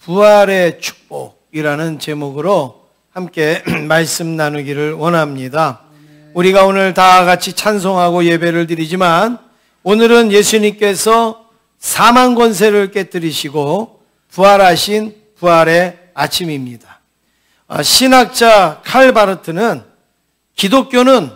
부활의 축복이라는 제목으로 함께 말씀 나누기를 원합니다. 우리가 오늘 다 같이 찬송하고 예배를 드리지만 오늘은 예수님께서 사망 권세를 깨뜨리시고 부활하신 부활의 아침입니다. 신학자 칼 바르트는 기독교는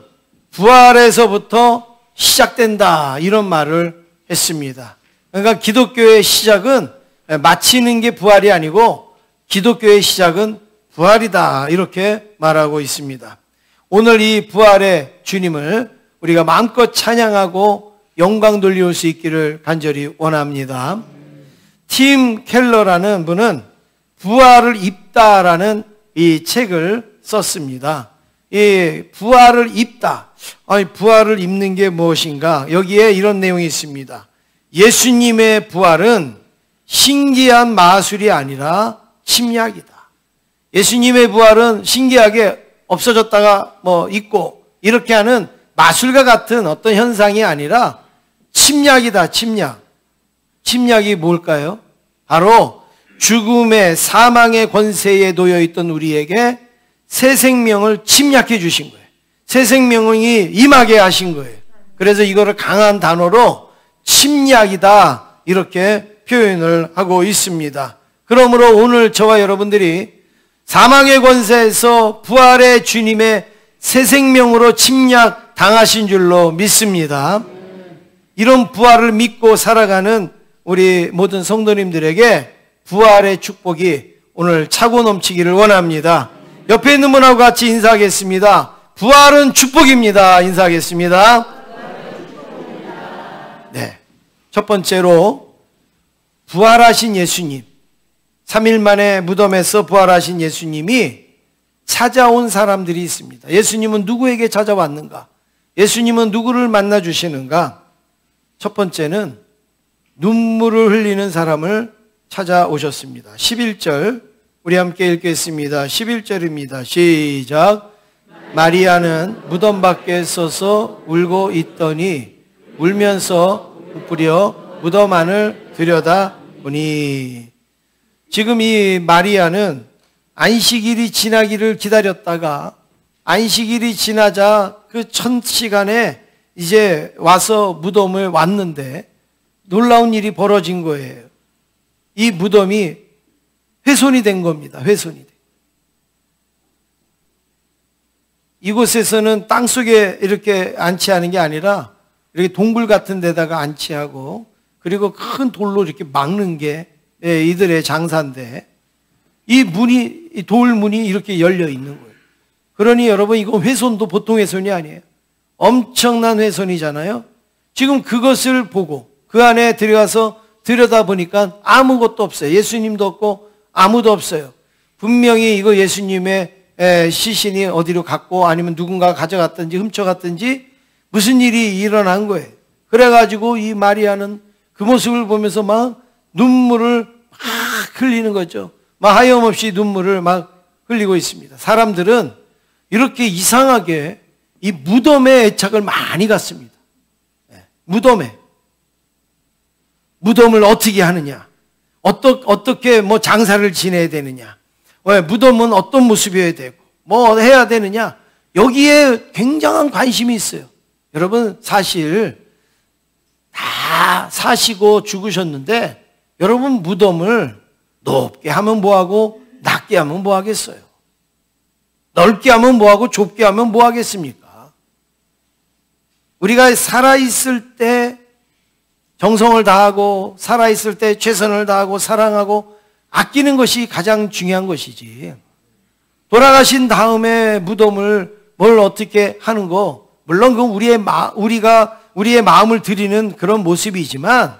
부활에서부터 시작된다 이런 말을 했습니다. 그러니까 기독교의 시작은 마치는 게 부활이 아니고 기독교의 시작은 부활이다 이렇게 말하고 있습니다. 오늘 이 부활의 주님을 우리가 마음껏 찬양하고 영광 돌려올 수 있기를 간절히 원합니다. 팀 켈러라는 분은 부활을 입다라는 이 책을 썼습니다. 이 부활을 입다. 아니, 부활을 입는 게 무엇인가? 여기에 이런 내용이 있습니다. 예수님의 부활은 신기한 마술이 아니라 침략이다. 예수님의 부활은 신기하게 없어졌다가 있고 이렇게 하는 마술과 같은 어떤 현상이 아니라 침략이다, 침략. 침략이 뭘까요? 바로 죽음의 사망의 권세에 놓여있던 우리에게 새 생명을 침략해 주신 거예요. 새 생명이 임하게 하신 거예요. 그래서 이거를 강한 단어로 침략이다 이렇게 표현을 하고 있습니다. 그러므로 오늘 저와 여러분들이 사망의 권세에서 부활의 주님의 새 생명으로 침략 당하신 줄로 믿습니다. 이런 부활을 믿고 살아가는 우리 모든 성도님들에게 부활의 축복이 오늘 차고 넘치기를 원합니다. 옆에 있는 분하고 같이 인사하겠습니다. 부활은 축복입니다. 인사하겠습니다. 네. 첫 번째로 부활하신 예수님, 3일 만에 무덤에서 부활하신 예수님이 찾아온 사람들이 있습니다. 예수님은 누구에게 찾아왔는가? 예수님은 누구를 만나 주시는가? 첫 번째는 눈물을 흘리는 사람을 찾아오셨습니다. 11절 우리 함께 읽겠습니다. 11절입니다. 시작. 마리아는 무덤 밖에 서서 울고 있더니 울면서 부풀려 무덤 안을 들여다보니. 지금 이 마리아는 안식일이 지나기를 기다렸다가 안식일이 지나자 그 첫 시간에 이제 와서 무덤을 왔는데 놀라운 일이 벌어진 거예요. 이 무덤이 훼손이 된 겁니다. 훼손이 돼. 이곳에서는 땅 속에 이렇게 안치하는 게 아니라 이렇게 동굴 같은 데다가 안치하고 그리고 큰 돌로 이렇게 막는 게 이들의 장사인데 이 문이, 이 돌문이 이렇게 열려 있는 거예요. 그러니 여러분 이거 훼손도 보통 훼손이 아니에요. 엄청난 훼손이잖아요. 지금 그것을 보고 그 안에 들어가서 들여다보니까 아무것도 없어요. 예수님도 없고 아무도 없어요. 분명히 이거 예수님의 시신이 어디로 갔고 아니면 누군가가 가져갔든지 훔쳐갔든지 무슨 일이 일어난 거예요. 그래가지고 이 마리아는 그 모습을 보면서 막 눈물을 막 흘리는 거죠. 막 하염없이 눈물을 막 흘리고 있습니다. 사람들은 이렇게 이상하게 이 무덤에 애착을 많이 갖습니다. 무덤에. 무덤을 어떻게 하느냐. 어떻게 장사를 지내야 되느냐. 왜 무덤은 어떤 모습이어야 되고 뭐 해야 되느냐. 여기에 굉장한 관심이 있어요. 여러분 사실 다 사시고 죽으셨는데 여러분 무덤을 높게 하면 뭐하고 낮게 하면 뭐하겠어요? 넓게 하면 뭐하고 좁게 하면 뭐하겠습니까? 우리가 살아있을 때 정성을 다하고 살아있을 때 최선을 다하고 사랑하고 아끼는 것이 가장 중요한 것이지. 돌아가신 다음에 무덤을 뭘 어떻게 하는 거 물론 그 우리의 마음을 드리는 그런 모습이지만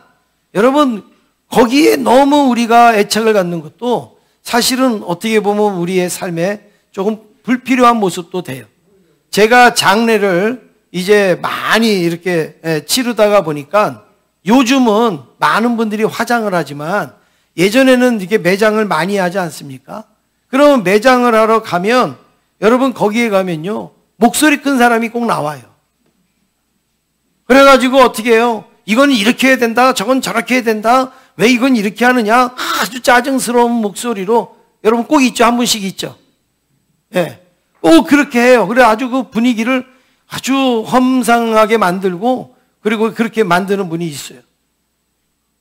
여러분 거기에 너무 우리가 애착을 갖는 것도 사실은 어떻게 보면 우리의 삶에 조금 불필요한 모습도 돼요. 제가 장례를 이제 많이 이렇게 치르다가 보니까 요즘은 많은 분들이 화장을 하지만 예전에는 이렇게 매장을 많이 하지 않습니까? 그러면 매장을 하러 가면 여러분 거기에 가면요 목소리 큰 사람이 꼭 나와요. 그래가지고 어떻게 해요? 이건 이렇게 해야 된다, 저건 저렇게 해야 된다. 왜 이건 이렇게 하느냐? 아주 짜증스러운 목소리로, 여러분 꼭 있죠? 한 분씩 있죠? 예. 꼭 그렇게 해요. 그래 아주 그 분위기를 아주 험상하게 만들고, 그리고 그렇게 만드는 분이 있어요.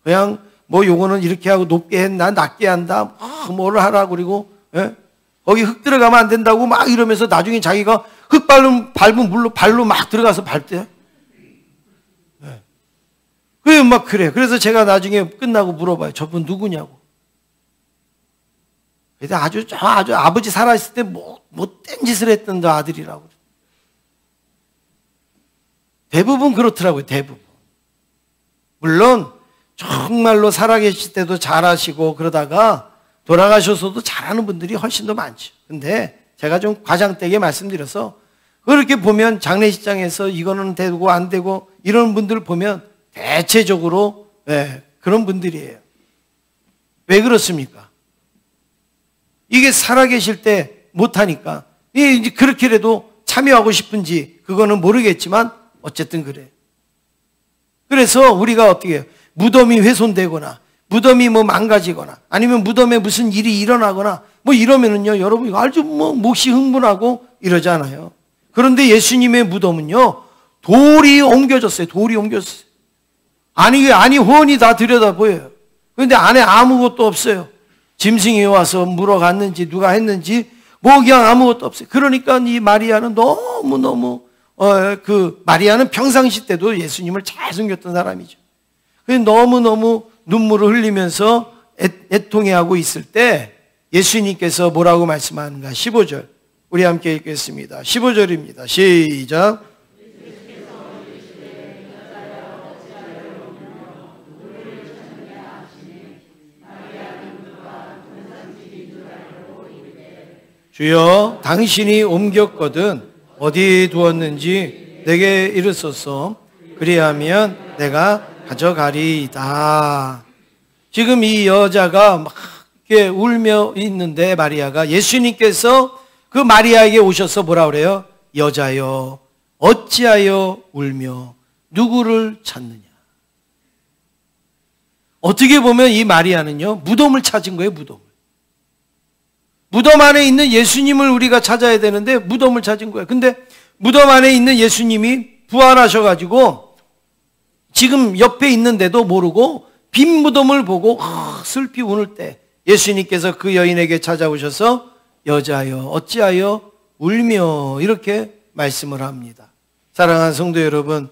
그냥 뭐 요거는 이렇게 하고 높게 했나 낮게 한다, 뭐를 하라, 그리고 예? 거기 흙 들어가면 안 된다고 막 이러면서 나중에 자기가 흙 밟은 물로 발로 막 들어가서 밟대요. 예. 그래 막 그래. 그래서 제가 나중에 끝나고 물어봐요. 저분 누구냐고. 근데 아주 아버지 살아있을 때 못된 짓을 했던 저 아들이라고. 대부분 그렇더라고요. 대부분. 물론 정말로 살아계실 때도 잘하시고 그러다가 돌아가셔서도 잘하는 분들이 훨씬 더 많죠. 근데 제가 좀 과장되게 말씀드려서, 그렇게 보면 장례식장에서 이거는 되고 안 되고 이런 분들 보면 대체적으로 그런 분들이에요. 왜 그렇습니까? 이게 살아계실 때 못하니까. 이제 그렇게라도 참여하고 싶은지 그거는 모르겠지만 어쨌든 그래요. 그래서 우리가 어떻게 해요? 무덤이 훼손되거나 무덤이 뭐 망가지거나 아니면 무덤에 무슨 일이 일어나거나 뭐 이러면은요, 여러분 아주 뭐 몹시 흥분하고 이러잖아요. 그런데 예수님의 무덤은요, 돌이 옮겨졌어요. 돌이 옮겨졌어요. 아니 훤히 다 들여다 보여요. 그런데 안에 아무것도 없어요. 짐승이 와서 물어갔는지 누가 했는지 뭐 그냥 아무것도 없어요. 그러니까 이 마리아는 너무너무 마리아는 평상시 때도 예수님을 잘 숨겼던 사람이죠. 너무너무 눈물을 흘리면서 애통해하고 있을 때 예수님께서 뭐라고 말씀하는가? 15절 우리 함께 읽겠습니다. 15절입니다. 시작. 주여, 당신이 옮겼거든 어디 두었는지 내게 이르소서. 그리하면 내가 가져가리이다. 지금 이 여자가 막 이렇게 울며 있는데, 마리아가, 예수님께서 그 마리아에게 오셔서 뭐라 그래요? 여자여, 어찌하여 울며 누구를 찾느냐. 어떻게 보면 이 마리아는요, 무덤을 찾은 거예요. 무덤 안에 있는 예수님을 우리가 찾아야 되는데 무덤을 찾은 거예요. 근데 무덤 안에 있는 예수님이 부활하셔가지고 지금 옆에 있는데도 모르고 빈 무덤을 보고 슬피 우는 때 예수님께서 그 여인에게 찾아오셔서 여자여 어찌하여 울며 이렇게 말씀을 합니다. 사랑하는 성도 여러분,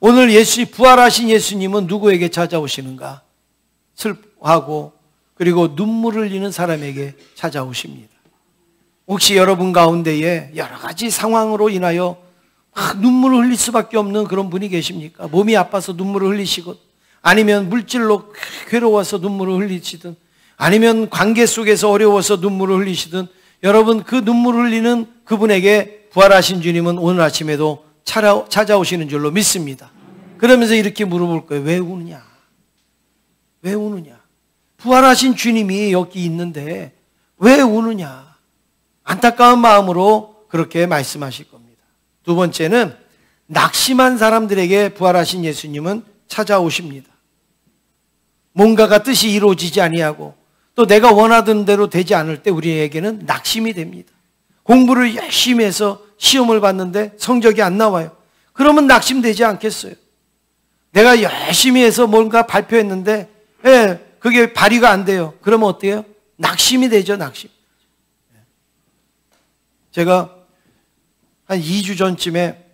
오늘 부활하신 예수님은 누구에게 찾아오시는가? 슬퍼하고 그리고 눈물을 흘리는 사람에게 찾아오십니다. 혹시 여러분 가운데에 여러 가지 상황으로 인하여 눈물을 흘릴 수밖에 없는 그런 분이 계십니까? 몸이 아파서 눈물을 흘리시고, 아니면 물질로 괴로워서 눈물을 흘리시든, 아니면 관계 속에서 어려워서 눈물을 흘리시든, 여러분 그 눈물을 흘리는 그분에게 부활하신 주님은 오늘 아침에도 찾아오시는 줄로 믿습니다. 그러면서 이렇게 물어볼 거예요. 왜 우느냐? 왜 우느냐? 부활하신 주님이 여기 있는데 왜 우느냐? 안타까운 마음으로 그렇게 말씀하실 겁니다. 두 번째는 낙심한 사람들에게 부활하신 예수님은 찾아오십니다. 뭔가가 뜻이 이루어지지 아니하고 또 내가 원하던 대로 되지 않을 때 우리에게는 낙심이 됩니다. 공부를 열심히 해서 시험을 봤는데 성적이 안 나와요. 그러면 낙심되지 않겠어요? 내가 열심히 해서 뭔가 발표했는데 그게 발휘가 안 돼요. 그러면 어때요? 낙심이 되죠. 낙심. 제가 한 2주 전쯤에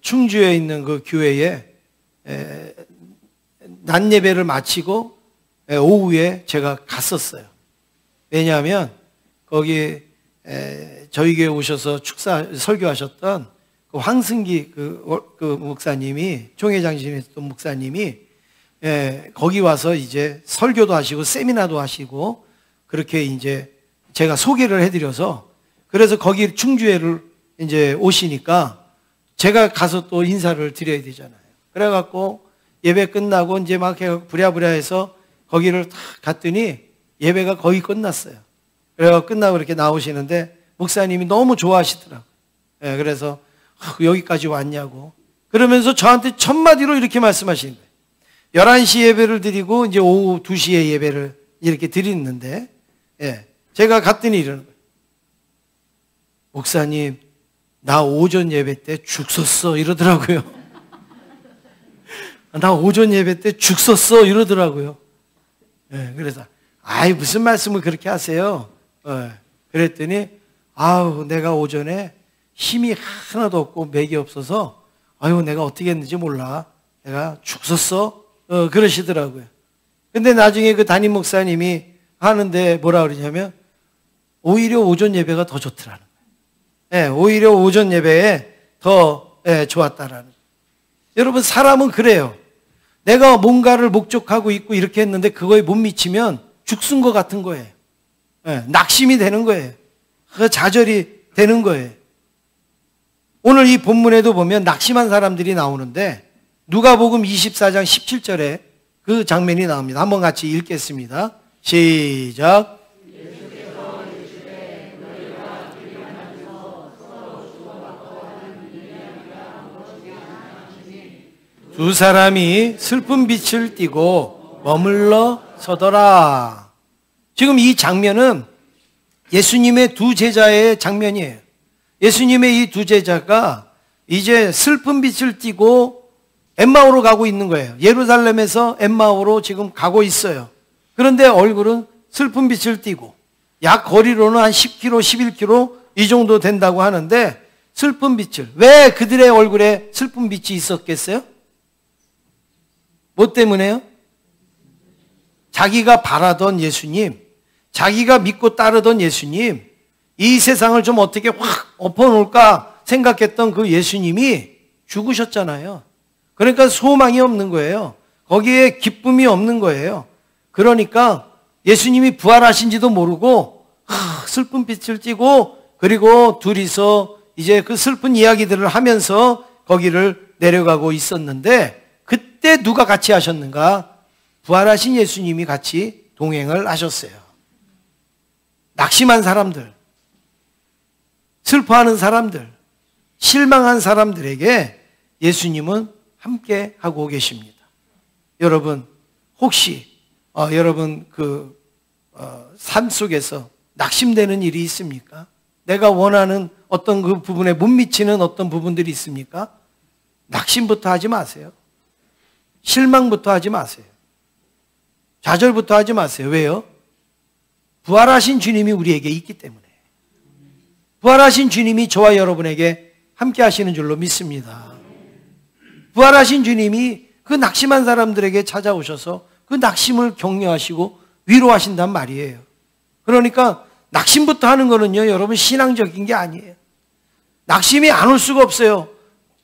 충주에 있는 그 교회에 낮 예배를 마치고 오후에 제가 갔었어요. 왜냐하면 거기 저희 교회 오셔서 설교하셨던 그 황승기 그 목사님이, 총회장신했던 목사님이 거기 와서 이제 설교도 하시고 세미나도 하시고 그렇게 이제 제가 소개를 해드려서, 그래서 거기 충주회를 이제 오시니까 제가 가서 또 인사를 드려야 되잖아요. 그래갖고 예배 끝나고 이제 막 부랴부랴 해서 거기를 딱 갔더니 예배가 거의 끝났어요. 그래갖고 끝나고 이렇게 나오시는데 목사님이 너무 좋아하시더라고요. 그래서 여기까지 왔냐고. 그러면서 저한테 첫 마디로 이렇게 말씀하시는 거예요. 11시 예배를 드리고 이제 오후 2시에 예배를 이렇게 드리는데, 예, 제가 갔더니 이러는 거예요. 목사님, 나 오전 예배 때 죽 썼어 이러더라고요. 나 오전 예배 때 죽 썼어 이러더라고요. 예, 그래서 아이 무슨 말씀을 그렇게 하세요? 그랬더니 아우 내가 오전에 힘이 하나도 없고 맥이 없어서 아유 내가 어떻게 했는지 몰라. 내가 죽 썼어. 그러시더라고요. 근데 나중에 그 담임 목사님이 하는데 뭐라 그러냐면 오히려 오전 예배가 더 좋더라는 거예요. 예, 오히려 오전 예배에 더 좋았다라는 거예요. 여러분 사람은 그래요. 내가 뭔가를 목적하고 있고 이렇게 했는데 그거에 못 미치면 죽순 것 같은 거예요. 예, 낙심이 되는 거예요. 좌절이 되는 거예요. 오늘 이 본문에도 보면 낙심한 사람들이 나오는데 누가복음 24장 17절에 그 장면이 나옵니다. 한번 같이 읽겠습니다. 시작. 두 사람이 슬픈 빛을 띠고 머물러 서더라. 지금 이 장면은 예수님의 두 제자의 장면이에요. 예수님의 이 두 제자가 이제 슬픈 빛을 띠고 엠마오로 가고 있는 거예요. 예루살렘에서 엠마오로 지금 가고 있어요. 그런데 얼굴은 슬픈 빛을 띠고 약 거리로는 한 10km, 11km 이 정도 된다고 하는데 슬픈 빛을. 왜 그들의 얼굴에 슬픈 빛이 있었겠어요? 뭐 때문에요? 자기가 바라던 예수님, 자기가 믿고 따르던 예수님, 이 세상을 좀 어떻게 확 엎어놓을까 생각했던 그 예수님이 죽으셨잖아요. 그러니까 소망이 없는 거예요. 거기에 기쁨이 없는 거예요. 그러니까 예수님이 부활하신지도 모르고 슬픈 빛을 띠고 그리고 둘이서 이제 그 슬픈 이야기들을 하면서 거기를 내려가고 있었는데 그때 누가 같이 하셨는가? 부활하신 예수님이 같이 동행을 하셨어요. 낙심한 사람들, 슬퍼하는 사람들, 실망한 사람들에게 예수님은 함께 하고 계십니다. 여러분 혹시 여러분 삶 속에서 낙심되는 일이 있습니까? 내가 원하는 어떤 그 부분에 못 미치는 어떤 부분들이 있습니까? 낙심부터 하지 마세요. 실망부터 하지 마세요. 좌절부터 하지 마세요. 왜요? 부활하신 주님이 우리에게 있기 때문에. 부활하신 주님이 저와 여러분에게 함께 하시는 줄로 믿습니다. 부활하신 주님이 그 낙심한 사람들에게 찾아오셔서 그 낙심을 격려하시고 위로하신단 말이에요. 그러니까 낙심부터 하는 거는요, 여러분 신앙적인 게 아니에요. 낙심이 안 올 수가 없어요.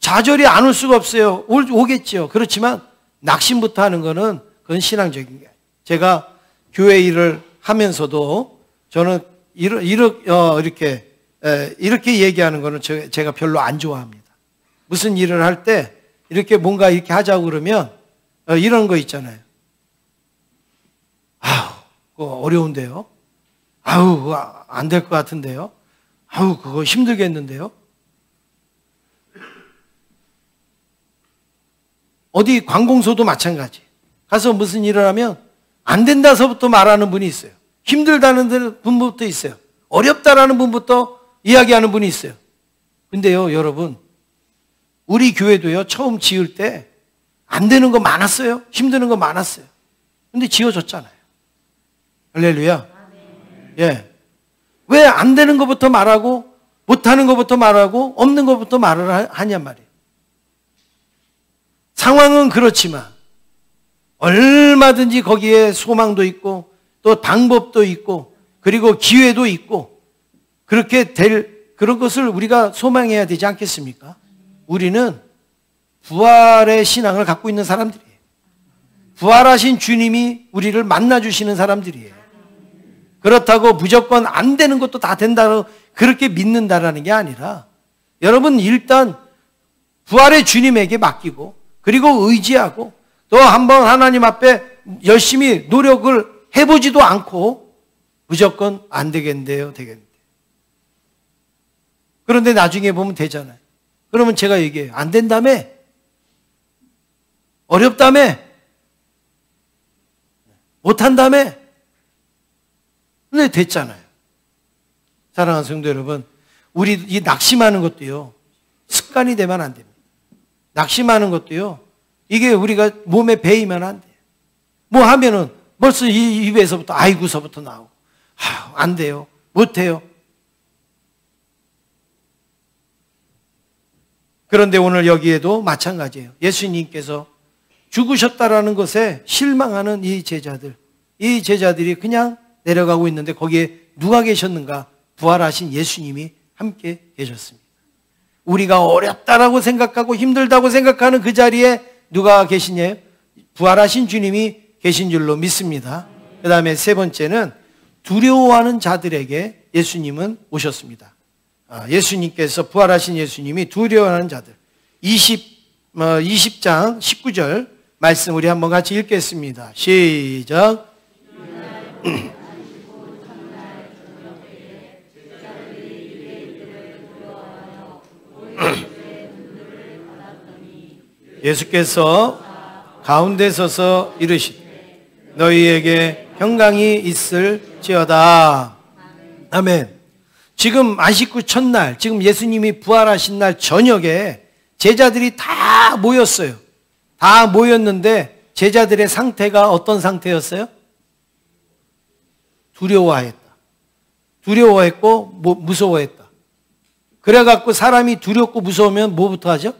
좌절이 안 올 수가 없어요. 오겠죠. 그렇지만 낙심부터 하는 거는 그건 신앙적인 게 아니에요. 제가 교회 일을 하면서도 저는 이렇게 얘기하는 거는 제가 별로 안 좋아합니다. 무슨 일을 할 때 이렇게 뭔가 이렇게 하자고 그러면 이런 거 있잖아요. 아우, 그거 어려운데요. 아우, 그거 안 될 것 같은데요. 아우, 그거 힘들겠는데요. 어디 관공서도 마찬가지. 가서 무슨 일을 하면 안 된다서부터 말하는 분이 있어요. 힘들다는 분부터 있어요. 어렵다라는 분부터 이야기하는 분이 있어요. 근데요, 여러분, 우리 교회도요, 처음 지을 때 안 되는 거 많았어요. 힘드는 거 많았어요. 근데 지어졌잖아요. 할렐루야. 예. 왜 안 되는 것부터 말하고, 못하는 것부터 말하고, 없는 것부터 말을 하냔 말이에요. 상황은 그렇지만, 얼마든지 거기에 소망도 있고, 또 방법도 있고, 그리고 기회도 있고, 그렇게 될 그런 것을 우리가 소망해야 되지 않겠습니까? 우리는 부활의 신앙을 갖고 있는 사람들이에요. 부활하신 주님이 우리를 만나주시는 사람들이에요. 그렇다고 무조건 안 되는 것도 다 된다고 그렇게 믿는다라는 게 아니라 여러분 일단 부활의 주님에게 맡기고 그리고 의지하고 또 한번 하나님 앞에 열심히 노력을 해보지도 않고 무조건 안 되겠는데요, 되겠는데. 그런데 나중에 보면 되잖아요. 그러면 제가 얘기해요. 안 된다며? 어렵다며? 못한다며? 근데 됐잖아요. 사랑하는 성도 여러분, 우리 이 낙심하는 것도요, 습관이 되면 안 됩니다. 낙심하는 것도요, 이게 우리가 몸에 배이면 안 돼요. 뭐 하면은 벌써 이 입에서부터 아이고서부터 나오고, 안 돼요. 못해요. 그런데 오늘 여기에도 마찬가지예요. 예수님께서 죽으셨다라는 것에 실망하는 이 제자들이 그냥 내려가고 있는데 거기에 누가 계셨는가? 부활하신 예수님이 함께 계셨습니다. 우리가 어렵다라고 생각하고 힘들다고 생각하는 그 자리에 누가 계시냐요? 부활하신 주님이 계신 줄로 믿습니다. 그 다음에 세 번째는 두려워하는 자들에게 예수님은 오셨습니다. 예수님께서 부활하신 예수님이 두려워하는 자들 20장 19절 말씀 우리 한번 같이 읽겠습니다. 시작. 예수께서 가운데 서서 이르시되 너희에게 평강이 있을지어다. 아멘. 지금 안식구 첫날, 지금 예수님이 부활하신 날 저녁에 제자들이 다 모였어요. 다 모였는데 제자들의 상태가 어떤 상태였어요? 두려워했다. 두려워했고 무서워했다. 그래갖고 사람이 두렵고 무서우면 뭐부터 하죠?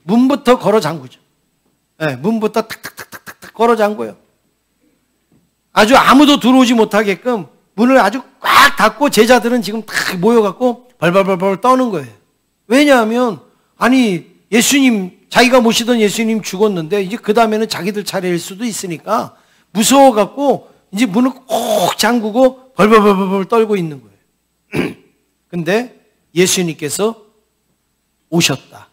문부터 걸어 잠그죠. 네, 문부터 탁탁탁탁탁 걸어 잠궈요. 아주 아무도 들어오지 못하게끔 문을 아주 꽉 닫고 제자들은 지금 딱 모여갖고 벌벌벌벌 떠는 거예요. 왜냐하면 아니 예수님 자기가 모시던 예수님 죽었는데 이제 그 다음에는 자기들 차례일 수도 있으니까 무서워갖고 이제 문을 꼭 잠그고 벌벌벌벌 떨고 있는 거예요. 근데 예수님께서 오셨다.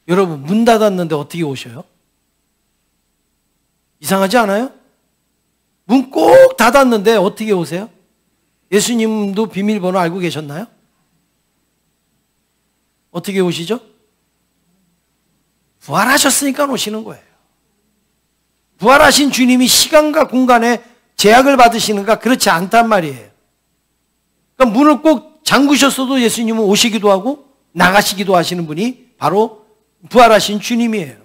여러분 문 닫았는데 어떻게 오셔요? 이상하지 않아요? 문 꼭 닫았는데 어떻게 오세요? 예수님도 비밀번호 알고 계셨나요? 어떻게 오시죠? 부활하셨으니까 오시는 거예요. 부활하신 주님이 시간과 공간에 제약을 받으시는가? 그렇지 않단 말이에요. 그러니까 문을 꼭 잠그셨어도 예수님은 오시기도 하고 나가시기도 하시는 분이 바로 부활하신 주님이에요.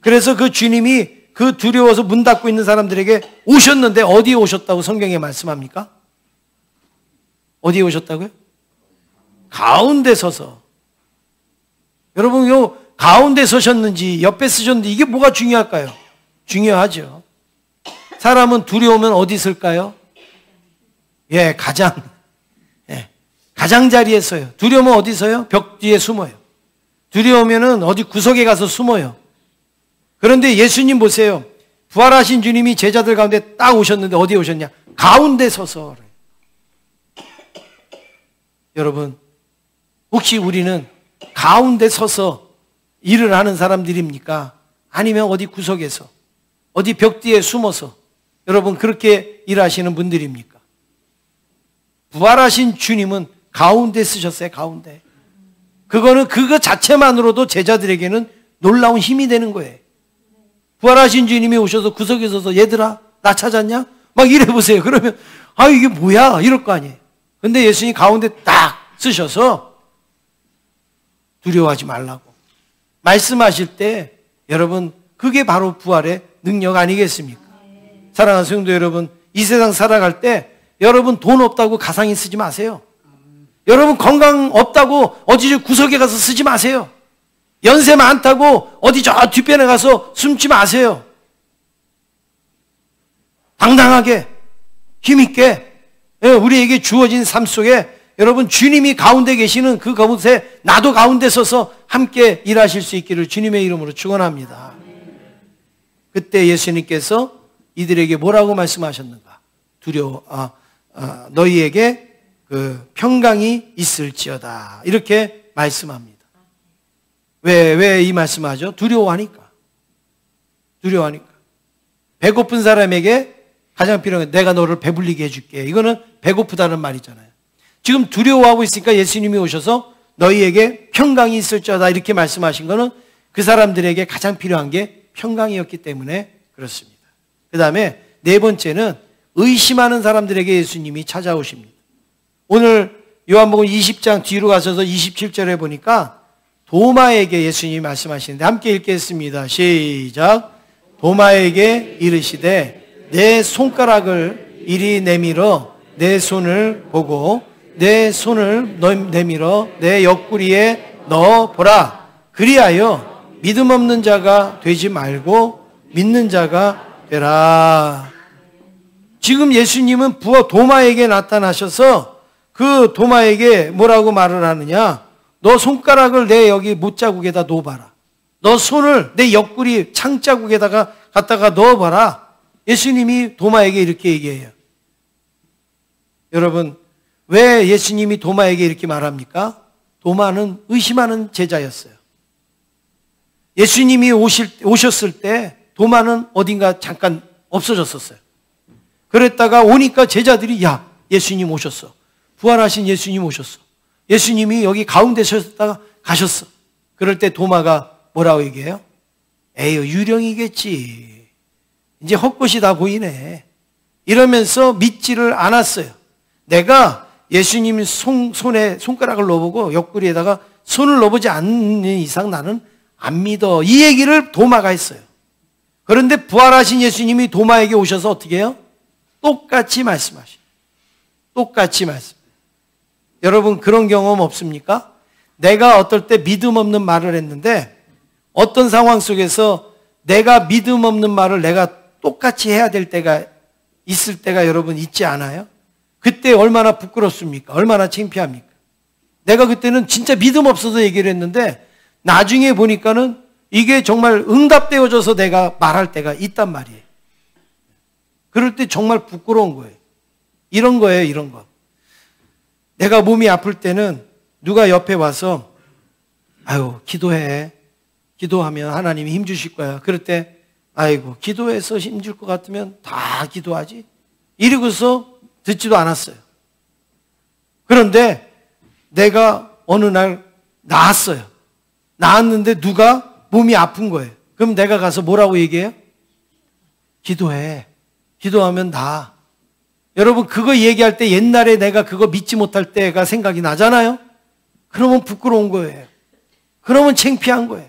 그래서 그 주님이 그 두려워서 문 닫고 있는 사람들에게 오셨는데 어디에 오셨다고 성경에 말씀합니까? 어디에 오셨다고요? 가운데 서서. 여러분 요 가운데 서셨는지 옆에 서셨는지 이게 뭐가 중요할까요? 중요하죠. 사람은 두려우면 어디 있을까요? 예, 가장자리에 서요. 두려우면 어디 서요? 벽 뒤에 숨어요. 두려우면은 어디 구석에 가서 숨어요. 그런데 예수님 보세요. 부활하신 주님이 제자들 가운데 딱 오셨는데 어디에 오셨냐? 가운데 서서. 여러분, 혹시 우리는 가운데 서서 일을 하는 사람들입니까? 아니면 어디 구석에서, 어디 벽 뒤에 숨어서 여러분 그렇게 일하시는 분들입니까? 부활하신 주님은 가운데 쓰셨어요. 가운데. 그거 자체만으로도 제자들에게는 놀라운 힘이 되는 거예요. 부활하신 주님이 오셔서 구석에 서서 얘들아 나 찾았냐? 막 이래 보세요. 그러면 이게 뭐야? 이럴 거 아니에요. 근데 예수님이 가운데 딱 쓰셔서 두려워하지 말라고 말씀하실 때 여러분 그게 바로 부활의 능력 아니겠습니까? 사랑하는 성도 여러분, 이 세상 살아갈 때 여러분 돈 없다고 가상히 쓰지 마세요. 여러분 건강 없다고 어디 저 구석에 가서 쓰지 마세요. 연세 많다고 어디 저 뒷변에 가서 숨지 마세요. 당당하게 힘있게 우리에게 주어진 삶 속에 여러분 주님이 가운데 계시는 그 가운데 나도 가운데 서서 함께 일하실 수 있기를 주님의 이름으로 축원합니다. 그때 예수님께서 이들에게 뭐라고 말씀하셨는가? 너희에게 그 평강이 있을지어다 이렇게 말씀합니다. 왜 이 말씀하죠? 두려워하니까. 배고픈 사람에게 가장 필요한 게 내가 너를 배불리게 해줄게. 이거는 배고프다는 말이잖아요. 지금 두려워하고 있으니까 예수님이 오셔서 너희에게 평강이 있을지어다 이렇게 말씀하신 거는 그 사람들에게 가장 필요한 게 평강이었기 때문에 그렇습니다. 그 다음에 네 번째는 의심하는 사람들에게 예수님이 찾아오십니다. 오늘 요한복음 20장 뒤로 가셔서 27절에 보니까 도마에게 예수님이 말씀하시는데 함께 읽겠습니다. 시작. 도마에게 이르시되 내 손가락을 이리 내밀어 내 손을 보고 내 손을 내밀어 내 옆구리에 넣어보라. 그리하여 믿음 없는 자가 되지 말고 믿는 자가 되라. 지금 예수님은 도마에게 나타나셔서 그 도마에게 뭐라고 말을 하느냐? 너 손가락을 내 여기 못자국에다 넣어봐라. 너 손을 내 옆구리 창자국에다가 갖다가 넣어봐라. 예수님이 도마에게 이렇게 얘기해요. 여러분, 왜 예수님이 도마에게 이렇게 말합니까? 도마는 의심하는 제자였어요. 예수님이 오셨을 때 도마는 어딘가 잠깐 없어졌었어요. 그랬다가 오니까 제자들이 야, 예수님 오셨어. 부활하신 예수님 오셨어. 예수님이 여기 가운데 서셨다가 가셨어. 그럴 때 도마가 뭐라고 얘기해요? 에휴, 유령이겠지. 이제 헛것이 다 보이네. 이러면서 믿지를 않았어요. 내가 예수님 손에 손가락을 넣어보고 옆구리에다가 손을 넣어보지 않는 이상 나는 안 믿어. 이 얘기를 도마가 했어요. 그런데 부활하신 예수님이 도마에게 오셔서 어떻게 해요? 똑같이 말씀하셔요. 똑같이 말씀. 여러분 그런 경험 없습니까? 내가 어떨 때 믿음 없는 말을 했는데 어떤 상황 속에서 내가 믿음 없는 말을 내가 똑같이 해야 될 때가 있을 때가 여러분 있지 않아요? 그때 얼마나 부끄럽습니까? 얼마나 창피합니까? 내가 그때는 진짜 믿음 없어서 얘기를 했는데 나중에 보니까는 이게 정말 응답되어져서 내가 말할 때가 있단 말이에요. 그럴 때 정말 부끄러운 거예요. 이런 거예요, 이런 거. 내가 몸이 아플 때는 누가 옆에 와서 아유, 기도해. 기도하면 하나님이 힘 주실 거야. 그럴 때 아이고, 기도해서 힘 줄 것 같으면 다 기도하지. 이러고서 듣지도 않았어요. 그런데 내가 어느 날 나았어요. 나았는데 누가 몸이 아픈 거예요. 그럼 내가 가서 뭐라고 얘기해요? 기도해. 기도하면 나아. 여러분 그거 얘기할 때 옛날에 내가 그거 믿지 못할 때가 생각이 나잖아요. 그러면 부끄러운 거예요. 그러면 창피한 거예요.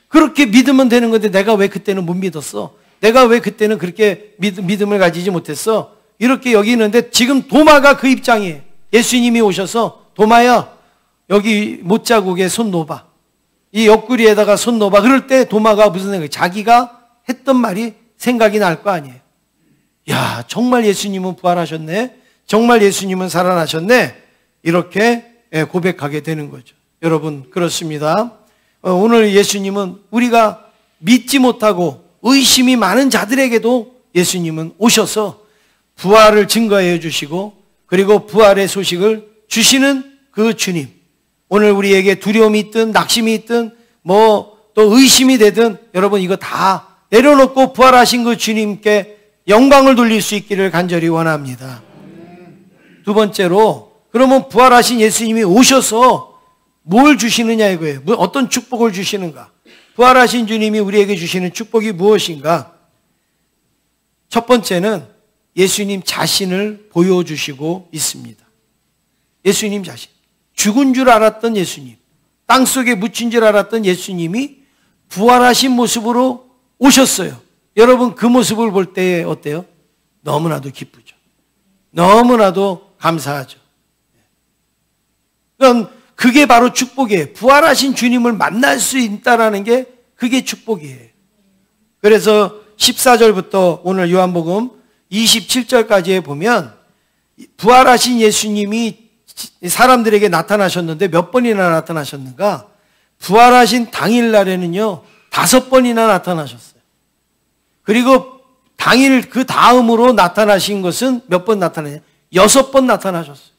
그렇게 믿으면 되는 건데 내가 왜 그때는 못 믿었어? 내가 왜 그때는 그렇게 믿음을 가지지 못했어? 이렇게 여기는데 지금 도마가 그 입장이에요. 예수님이 오셔서 도마야 여기 못자국에 손 놓아봐. 이 옆구리에다가 손 넣어봐. 그럴 때 도마가 무슨 생각이? 자기가 했던 말이 생각이 날 거 아니에요. 야, 정말 예수님은 부활하셨네. 정말 예수님은 살아나셨네. 이렇게 고백하게 되는 거죠. 여러분 그렇습니다. 오늘 예수님은 우리가 믿지 못하고 의심이 많은 자들에게도 예수님은 오셔서 부활을 증거해 주시고 그리고 부활의 소식을 주시는 그 주님. 오늘 우리에게 두려움이 있든 낙심이 있든 뭐 또 의심이 되든 여러분 이거 다 내려놓고 부활하신 그 주님께 영광을 돌릴 수 있기를 간절히 원합니다. 두 번째로 그러면 부활하신 예수님이 오셔서 뭘 주시느냐 이거예요. 어떤 축복을 주시는가? 부활하신 주님이 우리에게 주시는 축복이 무엇인가? 첫 번째는 예수님 자신을 보여주시고 있습니다. 예수님 자신. 죽은 줄 알았던 예수님, 땅속에 묻힌 줄 알았던 예수님이 부활하신 모습으로 오셨어요. 여러분 그 모습을 볼 때 어때요? 너무나도 기쁘죠. 너무나도 감사하죠. 그럼 그게 바로 축복이에요. 부활하신 주님을 만날 수 있다는 게 그게 축복이에요. 그래서 14절부터 오늘 요한복음 27절까지에 보면 부활하신 예수님이 사람들에게 나타나셨는데 몇 번이나 나타나셨는가? 부활하신 당일날에는요 5번이나 나타나셨어요. 그리고 당일 그 다음으로 나타나신 것은 몇 번 나타나냐? 6번 나타나셨어요.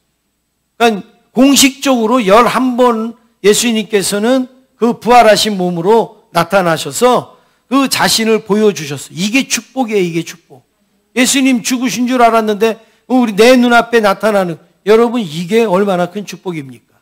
그러니까 공식적으로 11번 예수님께서는 그 부활하신 몸으로 나타나셔서 그 자신을 보여주셨어요. 이게 축복이에요. 이게 축복. 예수님 죽으신 줄 알았는데 우리 내 눈앞에 나타나는 여러분 이게 얼마나 큰 축복입니까?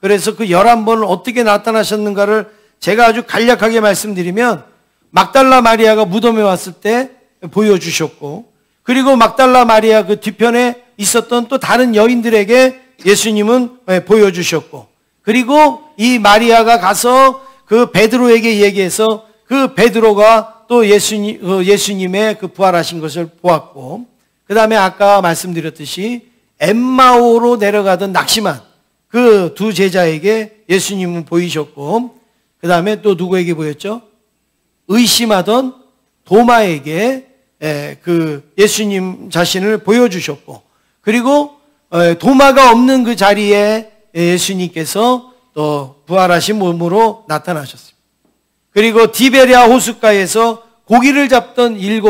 그래서 그 11번을 어떻게 나타나셨는가를 제가 아주 간략하게 말씀드리면 막달라 마리아가 무덤에 왔을 때 보여주셨고 그리고 막달라 마리아 그 뒤편에 있었던 또 다른 여인들에게 예수님은 보여주셨고, 그리고 이 마리아가 가서 그 베드로에게 얘기해서 그 베드로가 또 예수님의 그 부활하신 것을 보았고, 그 다음에 아까 말씀드렸듯이 엠마오로 내려가던 낙심한 그 두 제자에게 예수님은 보이셨고, 그 다음에 또 누구에게 보였죠? 의심하던 도마에게 그 예수님 자신을 보여주셨고, 그리고 도마가 없는 그 자리에 예수님께서 또 부활하신 몸으로 나타나셨습니다. 그리고 디베랴 호숫가에서 고기를 잡던 7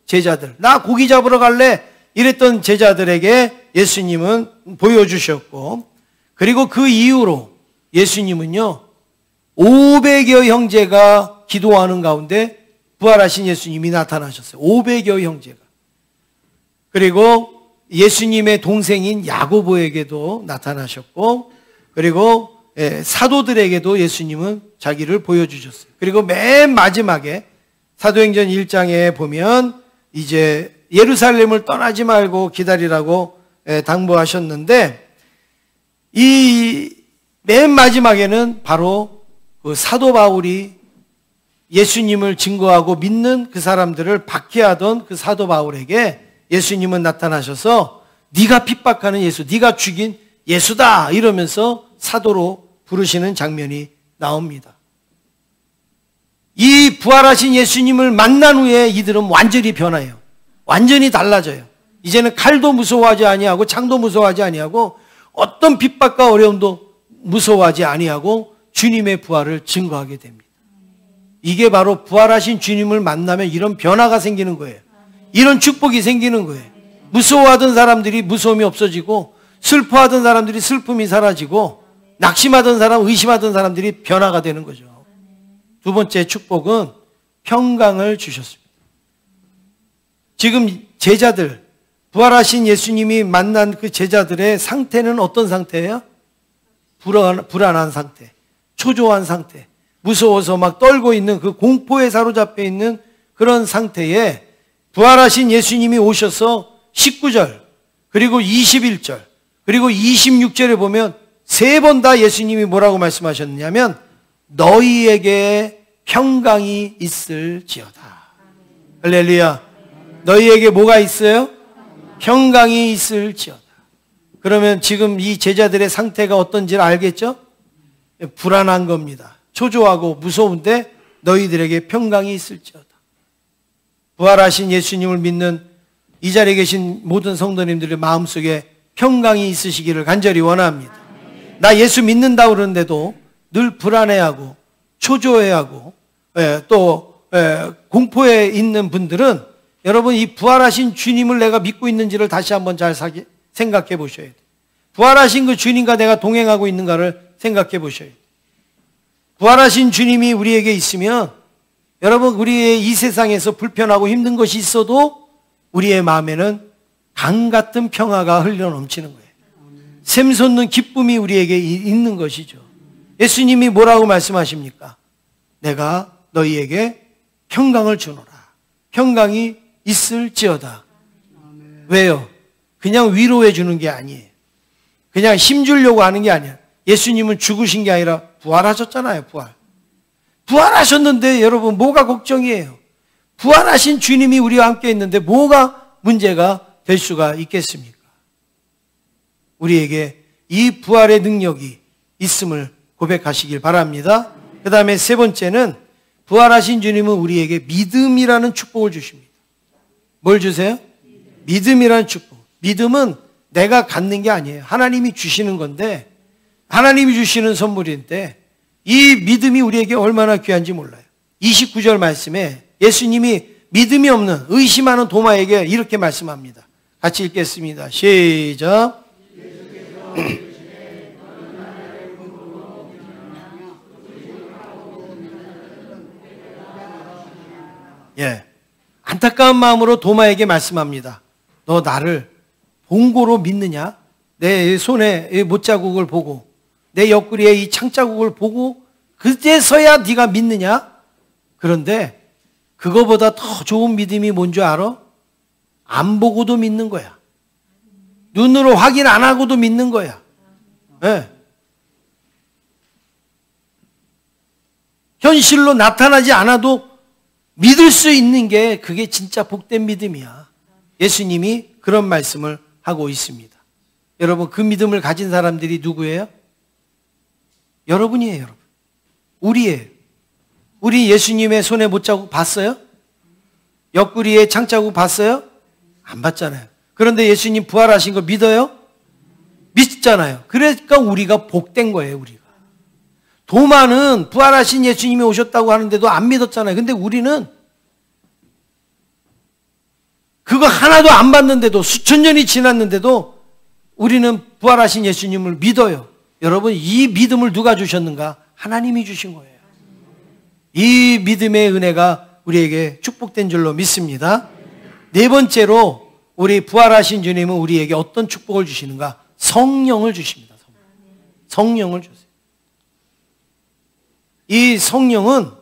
제자들, 나 고기 잡으러 갈래 이랬던 제자들에게 예수님은 보여주셨고, 그리고 그 이후로 예수님은요 500여 형제가 기도하는 가운데 부활하신 예수님이 나타나셨어요. 500여 형제가. 그리고 예수님의 동생인 야고보에게도 나타나셨고, 그리고 사도들에게도 예수님은 자기를 보여주셨어요. 그리고 맨 마지막에 사도행전 1장에 보면 이제 예루살렘을 떠나지 말고 기다리라고 당부하셨는데, 이 맨 마지막에는 바로 그 사도 바울이 예수님을 증거하고 믿는 그 사람들을 박해하던 그 사도 바울에게 예수님은 나타나셔서 네가 핍박하는 예수, 네가 죽인 예수다 이러면서 사도로 부르시는 장면이 나옵니다. 이 부활하신 예수님을 만난 후에 이들은 완전히 변해요. 완전히 달라져요. 이제는 칼도 무서워하지 아니하고 창도 무서워하지 아니하고 어떤 핍박과 어려움도 무서워하지 아니하고 주님의 부활을 증거하게 됩니다. 이게 바로 부활하신 주님을 만나면 이런 변화가 생기는 거예요. 이런 축복이 생기는 거예요. 무서워하던 사람들이 무서움이 없어지고, 슬퍼하던 사람들이 슬픔이 사라지고, 낙심하던 사람, 의심하던 사람들이 변화가 되는 거죠. 두 번째 축복은 평강을 주셨습니다. 지금 제자들, 부활하신 예수님이 만난 그 제자들의 상태는 어떤 상태예요? 불안한 상태, 초조한 상태, 무서워서 막 떨고 있는 그 공포에 사로잡혀 있는 그런 상태에 부활하신 예수님이 오셔서 19절, 그리고 21절, 그리고 26절에 보면 세 번 다 예수님이 뭐라고 말씀하셨냐면 너희에게 평강이 있을지어다. 할렐루야. 너희에게 뭐가 있어요? 평강이 있을지어다. 그러면 지금 이 제자들의 상태가 어떤지를 알겠죠? 불안한 겁니다. 초조하고 무서운데 너희들에게 평강이 있을지어다. 부활하신 예수님을 믿는 이 자리에 계신 모든 성도님들의 마음속에 평강이 있으시기를 간절히 원합니다. 나 예수 믿는다 그러는데도 늘 불안해하고 초조해하고 또 공포에 있는 분들은 여러분 이 부활하신 주님을 내가 믿고 있는지를 다시 한번 잘 생각해 보셔야 돼요. 부활하신 그 주님과 내가 동행하고 있는가를 생각해 보셔야 돼요. 부활하신 주님이 우리에게 있으면 여러분 우리의 이 세상에서 불편하고 힘든 것이 있어도 우리의 마음에는 강 같은 평화가 흘러 넘치는 거예요. 샘솟는 기쁨이 우리에게 있는 것이죠. 예수님이 뭐라고 말씀하십니까? 내가 너희에게 평강을 주노라. 평강이 있을지어다. 왜요? 그냥 위로해 주는 게 아니에요. 그냥 힘주려고 하는 게 아니에요. 예수님은 죽으신 게 아니라 부활하셨잖아요. 부활하셨는데 여러분 뭐가 걱정이에요? 부활하신 주님이 우리와 함께 있는데 뭐가 문제가 될 수가 있겠습니까? 우리에게 이 부활의 능력이 있음을 고백하시길 바랍니다. 그 다음에 세 번째는 부활하신 주님은 우리에게 믿음이라는 축복을 주십니다. 뭘 주세요? 믿음이라는 축복. 믿음은 내가 갖는 게 아니에요. 하나님이 주시는 건데, 하나님이 주시는 선물인데 이 믿음이 우리에게 얼마나 귀한지 몰라요. 29절 말씀에 예수님이 믿음이 없는 의심하는 도마에게 이렇게 말씀합니다. 같이 읽겠습니다. 시작. 예, 안타까운 마음으로 도마에게 말씀합니다. 너 나를 본고로 믿느냐? 내 손에 못자국을 보고 내 옆구리에 이 창자국을 보고 그제서야 네가 믿느냐? 그런데 그거보다 더 좋은 믿음이 뭔 줄 알아? 안 보고도 믿는 거야. 눈으로 확인 안 하고도 믿는 거야. 네. 현실로 나타나지 않아도 믿을 수 있는 게 그게 진짜 복된 믿음이야. 예수님이 그런 말씀을 하고 있습니다. 여러분, 그 믿음을 가진 사람들이 누구예요? 여러분이에요, 여러분. 우리예요. 우리 예수님의 손에 못자국 봤어요? 옆구리에 창자국 봤어요? 안 봤잖아요. 그런데 예수님 부활하신 거 믿어요? 믿잖아요. 그러니까 우리가 복된 거예요, 우리가. 도마는 부활하신 예수님이 오셨다고 하는데도 안 믿었잖아요. 근데 우리는 그거 하나도 안 봤는데도, 수천 년이 지났는데도 우리는 부활하신 예수님을 믿어요. 여러분, 이 믿음을 누가 주셨는가? 하나님이 주신 거예요. 이 믿음의 은혜가 우리에게 축복된 줄로 믿습니다. 네 번째로 우리 부활하신 주님은 우리에게 어떤 축복을 주시는가? 성령을 주십니다. 성령을 주세요. 이 성령은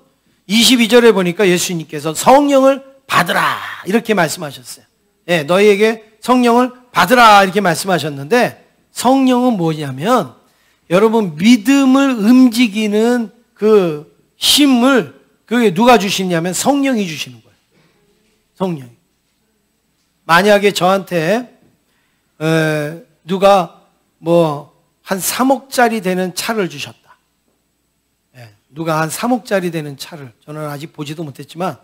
22절에 보니까 예수님께서 성령을 받으라 이렇게 말씀하셨어요. 예, 너희에게 성령을 받으라 이렇게 말씀하셨는데, 성령은 뭐냐면 여러분, 믿음을 움직이는 그 힘을 그게 누가 주시냐면 성령이 주시는 거예요. 성령이. 만약에 저한테 누가 뭐 한 3억짜리 되는 차를 주셨다. 누가 한 3억짜리 되는 차를, 저는 아직 보지도 못했지만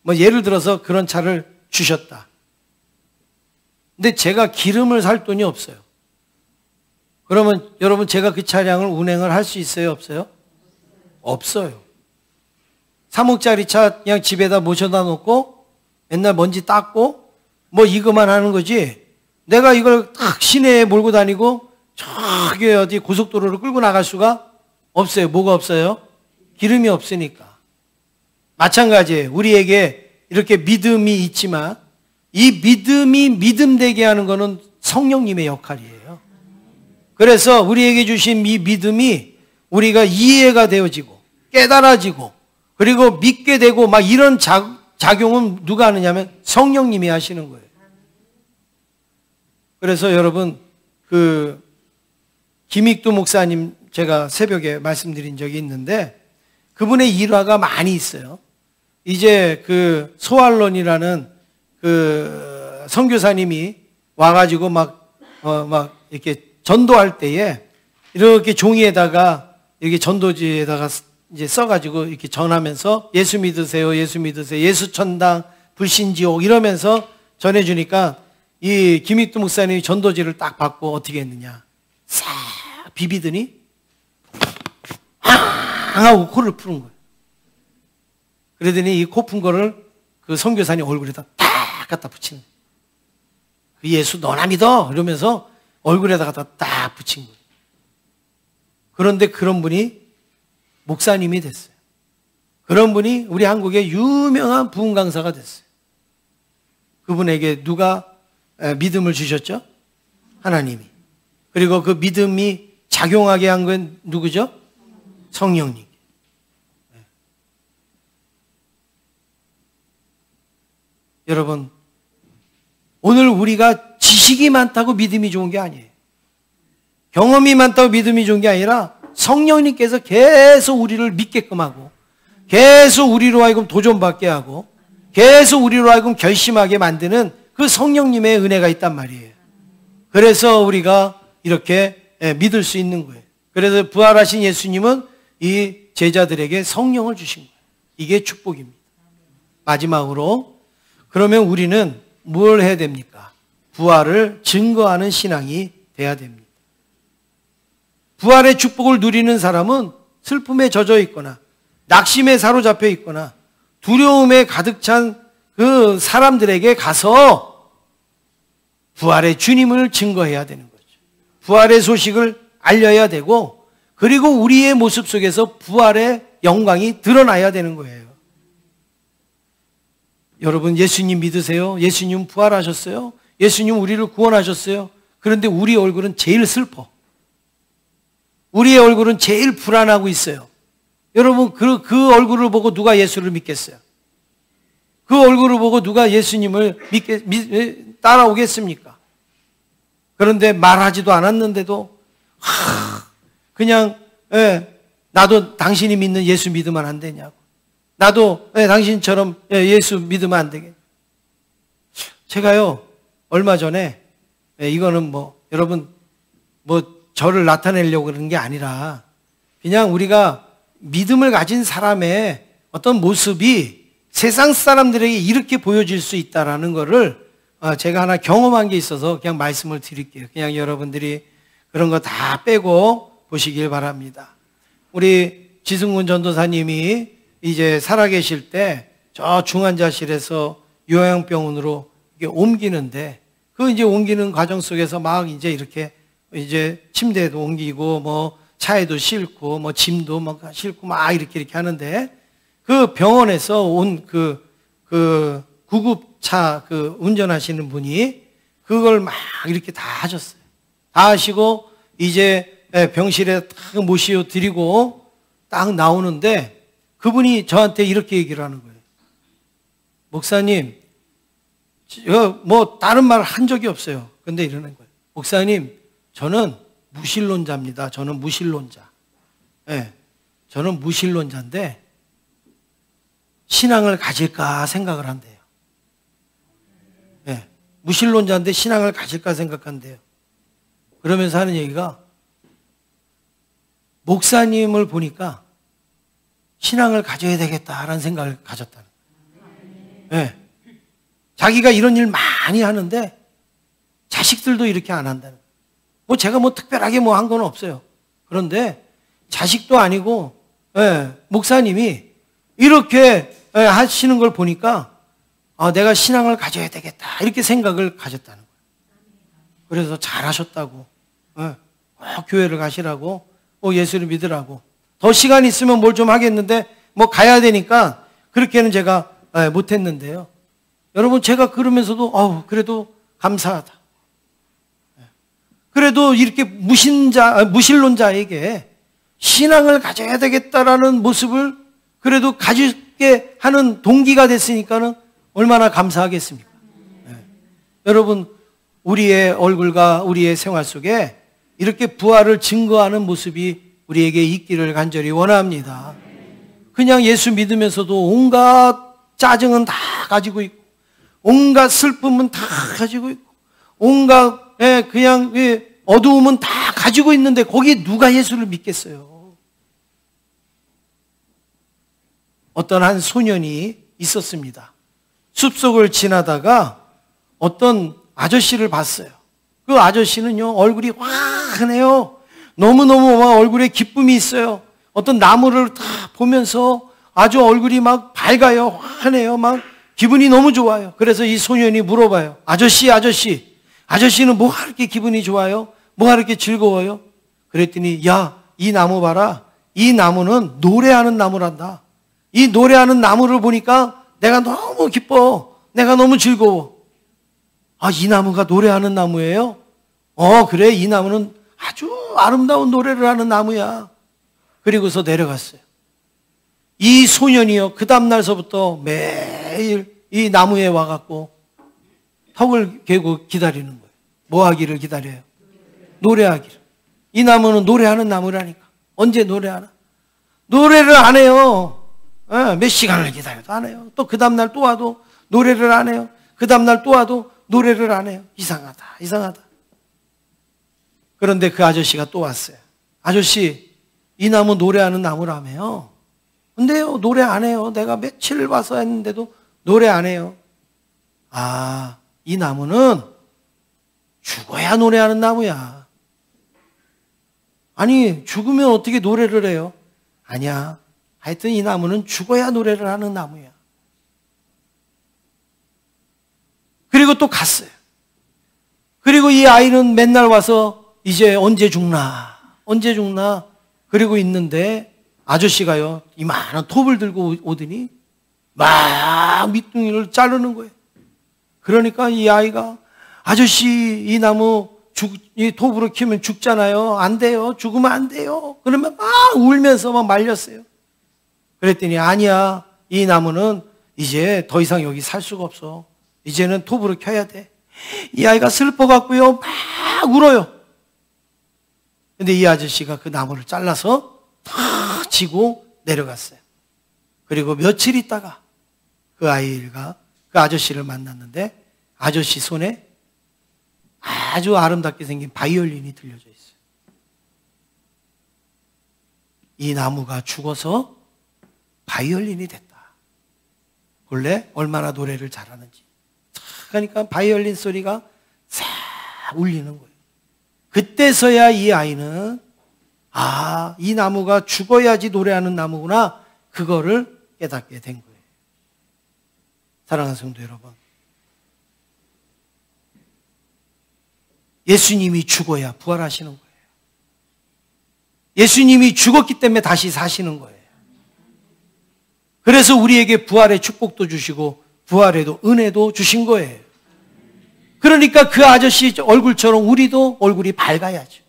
뭐 예를 들어서 그런 차를 주셨다. 근데 제가 기름을 살 돈이 없어요. 그러면 여러분, 제가 그 차량을 운행을 할 수 있어요, 없어요? 없어요. 3억짜리 차 그냥 집에다 모셔다 놓고 맨날 먼지 닦고 뭐 이거만 하는 거지, 내가 이걸 딱 시내에 몰고 다니고 저기 어디 고속도로를 끌고 나갈 수가 없어요. 뭐가 없어요? 기름이 없으니까. 마찬가지예요. 우리에게 이렇게 믿음이 있지만 이 믿음이 믿음되게 하는 것은 성령님의 역할이에요. 그래서 우리에게 주신 이 믿음이 우리가 이해가 되어지고 깨달아지고 그리고 믿게 되고 막 이런 작용은 누가 하느냐면 성령님이 하시는 거예요. 그래서 여러분, 그 김익두 목사님 제가 새벽에 말씀드린 적이 있는데, 그분의 일화가 많이 있어요. 이제 그 소알론이라는 그 선교사님이 와가지고 막 이렇게 전도할 때에 이렇게 종이에다가 이렇게 전도지에다가 이제 써가지고 이렇게 전하면서 예수 믿으세요, 예수 믿으세요, 예수 천당, 불신지옥 이러면서 전해주니까 이 김익두 목사님이 전도지를 딱 받고 어떻게 했느냐, 싹 비비더니 하고 코를 푸는 거예요. 그러더니 이 코 푼 거를 그 선교사님 얼굴에다 딱 갖다 붙이는 거예요. 그 예수 너나 믿어 이러면서 얼굴에다가 딱 붙인 거예요. 그런데 그런 분이 목사님이 됐어요. 그런 분이 우리 한국의 유명한 부흥 강사가 됐어요. 그분에게 누가 믿음을 주셨죠? 하나님이. 그리고 그 믿음이 작용하게 한 건 누구죠? 성령님. 여러분, 오늘 우리가 지식이 많다고 믿음이 좋은 게 아니에요. 경험이 많다고 믿음이 좋은 게 아니라 성령님께서 계속 우리를 믿게끔 하고 계속 우리로 하여금 도전받게 하고 계속 우리로 하여금 결심하게 만드는 그 성령님의 은혜가 있단 말이에요. 그래서 우리가 이렇게 믿을 수 있는 거예요. 그래서 부활하신 예수님은 이 제자들에게 성령을 주신 거예요. 이게 축복입니다. 마지막으로, 그러면 우리는 뭘 해야 됩니까? 부활을 증거하는 신앙이 돼야 됩니다. 부활의 축복을 누리는 사람은 슬픔에 젖어 있거나 낙심에 사로잡혀 있거나 두려움에 가득 찬 그 사람들에게 가서 부활의 주님을 증거해야 되는 거죠. 부활의 소식을 알려야 되고, 그리고 우리의 모습 속에서 부활의 영광이 드러나야 되는 거예요. 여러분, 예수님 믿으세요? 예수님 부활하셨어요? 예수님 우리를 구원하셨어요? 그런데 우리 얼굴은 제일 슬퍼. 우리의 얼굴은 제일 불안하고 있어요. 여러분, 그 얼굴을 보고 누가 예수를 믿겠어요? 그 얼굴을 보고 누가 예수님을 따라오겠습니까? 그런데 말하지도 않았는데도 그냥 나도 당신이 믿는 예수 믿으면 안 되냐고. 나도 당신처럼 예수 믿으면 안 되겠냐. 제가요 얼마 전에 이거는 뭐 여러분 뭐 저를 나타내려고 그러는 게 아니라 그냥 우리가 믿음을 가진 사람의 어떤 모습이 세상 사람들에게 이렇게 보여질 수 있다라는 거를 제가 하나 경험한 게 있어서 그냥 말씀을 드릴게요. 그냥 여러분들이 그런 거 다 빼고 보시길 바랍니다. 우리 지승훈 전도사님이 이제 살아계실 때 저 중환자실에서 요양병원으로 이게 옮기는데 그 이제 옮기는 과정 속에서 막 이제 이렇게 이제 침대에도 옮기고 뭐 차에도 싣고 뭐 짐도 막 싣고 막 이렇게 하는데 그 병원에서 온 그 구급차 그 운전하시는 분이 그걸 막 이렇게 다 하셨어요. 다 하시고 이제 병실에 딱 모시어 드리고 딱 나오는데 그분이 저한테 이렇게 얘기를 하는 거예요. 목사님, 뭐 다른 말 한 적이 없어요. 근데 이러는 거예요. 목사님, 저는 무신론자입니다. 저는 무신론자. 저는 무신론자인데 신앙을 가질까 생각을 한대요. 무신론자인데 신앙을 가질까 생각한대요. 그러면서 하는 얘기가 목사님을 보니까 신앙을 가져야 되겠다라는 생각을 가졌다는 거예요. 자기가 이런 일 많이 하는데 자식들도 이렇게 안 한다는 거예요. 뭐 제가 뭐 특별하게 뭐 한 건 없어요. 그런데 자식도 아니고 목사님이 이렇게 하시는 걸 보니까 내가 신앙을 가져야 되겠다 이렇게 생각을 가졌다는 거예요. 그래서 잘하셨다고 교회를 가시라고 예수를 믿으라고 더 시간 있으면 뭘 좀 하겠는데 뭐 가야 되니까 그렇게는 제가 못했는데요. 여러분 제가 그러면서도 그래도 감사하다. 그래도 이렇게 무신론자에게 신앙을 가져야 되겠다라는 모습을 그래도 가지게 하는 동기가 됐으니까는 얼마나 감사하겠습니까? 여러분 우리의 얼굴과 우리의 생활 속에 이렇게 부활을 증거하는 모습이 우리에게 있기를 간절히 원합니다. 그냥 예수 믿으면서도 온갖 짜증은 다 가지고 있고 온갖 슬픔은 다 가지고 있고 온갖 그냥 어두움은 다 가지고 있는데 거기에 누가 예수를 믿겠어요? 어떤 한 소년이 있었습니다. 숲속을 지나다가 어떤 아저씨를 봤어요. 그 아저씨는요 얼굴이 환해요. 너무너무 막 얼굴에 기쁨이 있어요. 어떤 나무를 다 보면서 아주 얼굴이 막 밝아요. 환해요. 막 기분이 너무 좋아요. 그래서 이 소년이 물어봐요. 아저씨는 뭐가 이렇게 기분이 좋아요? 뭐가 이렇게 즐거워요? 그랬더니 야, 이 나무 봐라. 이 나무는 노래하는 나무란다. 이 노래하는 나무를 보니까 내가 너무 기뻐. 내가 너무 즐거워. 이 나무가 노래하는 나무예요? 그래. 이 나무는 아주 아름다운 노래를 하는 나무야. 그리고서 내려갔어요. 이 소년이요. 그 다음날서부터 매일 이 나무에 와갖고 턱을 개고 기다리는 거예요. 뭐 하기를 기다려요? 노래하기를. 이 나무는 노래하는 나무라니까. 언제 노래하나? 노래를 안 해요. 몇 시간을 기다려도 안 해요. 또 그 다음날 또 와도 노래를 안 해요. 그 다음날 또 와도 노래를 안 해요. 이상하다. 그런데 그 아저씨가 또 왔어요. 아저씨, 이 나무 노래하는 나무라며요. 근데요, 노래 안 해요. 내가 며칠 와서 했는데도 노래 안 해요. 이 나무는 죽어야 노래하는 나무야. 아니, 죽으면 어떻게 노래를 해요? 아니야. 하여튼 이 나무는 죽어야 노래를 하는 나무야. 그리고 또 갔어요. 그리고 이 아이는 맨날 와서 이제 언제 죽나 그리고 있는데 아저씨가요 이만한 톱을 들고 오더니 막 밑둥이를 자르는 거예요. 그러니까 이 아이가 아저씨 이 나무 이 톱으로 키우면 죽잖아요. 안 돼요. 죽으면 안 돼요. 그러면 막 울면서 막 말렸어요. 그랬더니 아니야. 이 나무는 이제 더 이상 여기 살 수가 없어. 이제는 톱으로 켜야 돼. 이 아이가 슬퍼갖고요 막 울어요. 근데 이 아저씨가 그 나무를 잘라서 탁 지고 내려갔어요. 그리고 며칠 있다가 그 아이가 그 아저씨를 만났는데 아저씨 손에 아주 아름답게 생긴 바이올린이 들려져 있어요. 이 나무가 죽어서 바이올린이 됐다. 원래 얼마나 노래를 잘하는지. 그러니까 바이올린 소리가 싹 울리는 거예요. 그때서야 이 아이는 이 나무가 죽어야지 노래하는 나무구나. 그거를 깨닫게 된 거예요. 사랑하는 성도 여러분, 예수님이 죽어야 부활하시는 거예요. 예수님이 죽었기 때문에 다시 사시는 거예요. 그래서 우리에게 부활의 축복도 주시고 부활에도 은혜도 주신 거예요. 그러니까 그 아저씨 얼굴처럼 우리도 얼굴이 밝아야죠.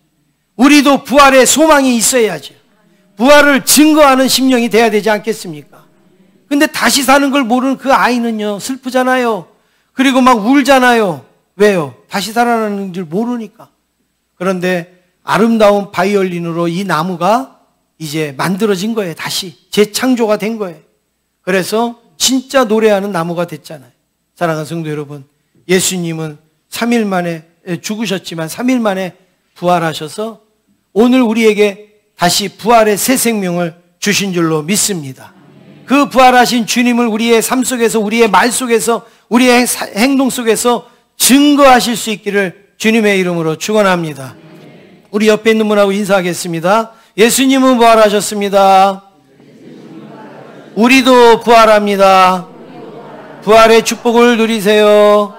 우리도 부활의 소망이 있어야죠. 부활을 증거하는 심령이 돼야 되지 않겠습니까? 근데 다시 사는 걸 모르는 그 아이는요, 슬프잖아요. 그리고 막 울잖아요. 왜요? 다시 살아나는 줄 모르니까. 그런데 아름다운 바이올린으로 이 나무가 이제 만들어진 거예요. 다시 재창조가 된 거예요. 그래서 진짜 노래하는 나무가 됐잖아요. 사랑하는 성도 여러분, 예수님은 3일 만에 죽으셨지만 3일 만에 부활하셔서 오늘 우리에게 다시 부활의 새 생명을 주신 줄로 믿습니다. 그 부활하신 주님을 우리의 삶 속에서, 우리의 말 속에서, 우리의 행동 속에서 증거하실 수 있기를 주님의 이름으로 축원합니다. 우리 옆에 있는 분하고 인사하겠습니다. 예수님은 부활하셨습니다. 우리도 부활합니다. 부활의 축복을 누리세요.